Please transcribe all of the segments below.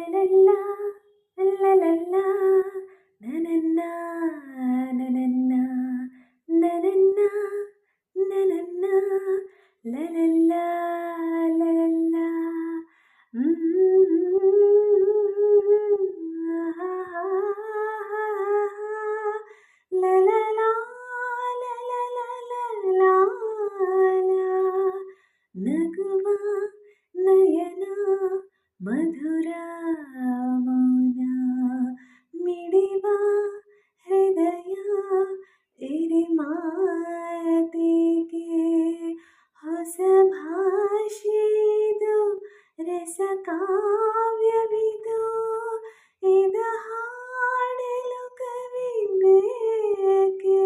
ಲಲಲಲ್ಲ, ಲಲಲಲ್ಲ, ನನನ್ನ, ನನನ್ನ, ನನನ್ನ, ನನನ್ನ, ಲಲಲ್ಲ, ಲಲಲ್ಲ. ಲಲಲ, ಲಲಲಲ, ನಗುವ ನಯನ ಮಧುರ ಮೌನ ಮಿಡಿವ ಹೃದಯ ಇರಿ ಮಾತಿಗೆ ಹೊಸ ಭಾಷೆದು ರಸ ಕಾವ್ಯವಿದು ಇದ ಹಾಡಲು ಕವಿ ಬೇಕೆ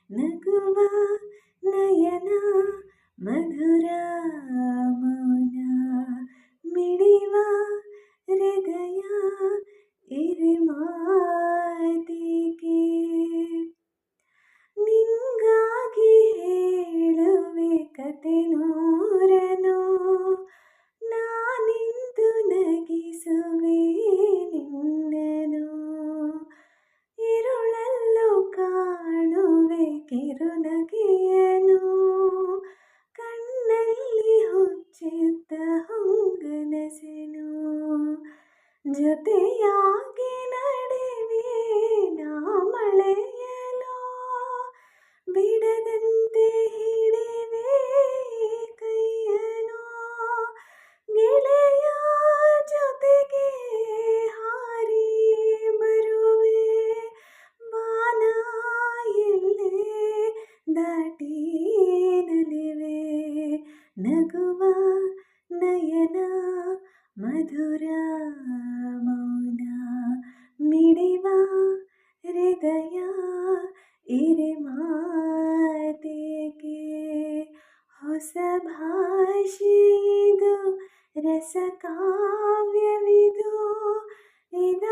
ನಗುವ ನಯನ ಮಧುರ ಮೌನ ಮಿಡಿವ ಹೃದಯ ಇರಿ ಮಾತಿಗೆ ನಿಂಗಾಗಿ ಹೇಳುವೆ ಕತೆ ನೂರನು ನಾನಿಂದು ನಗಿಸುವೆ ನಿನ್ನನು ഇരുಳಲ್ಲೂ ಕಾಣುವೆ ಕಿರುನಗೆಯನು ಕಣ್ಣಲ್ಲಿ ಹುಚ್ಚಿದ್ದ ಹೊಂಗನಸೆನು ಜೊತೆಯಾಗಿ ನಡೆವೆ ನಾ ಮಳೆಯಲು ಬಿಡದಂತೆ ಹಿಡಿವೆ ಕೈಯನು ಗೆಳೆಯ ಜೊತೆಗೆ ಹಾರಿ ಬರುವೆ ಬಾನ ಎಲ್ಲೇ ದಾಟಿ ನಲಿವೆ ನಗುವ ನಯನ ಮಧುರ ಮೌನ ಮಿಡಿವ ಹೃದಯ ಇರೆ ಮಾತಿಗೆ ಹೊಸ ಭಾಷೆದು ರಸ ಕಾವ್ಯವಿದು ಇದ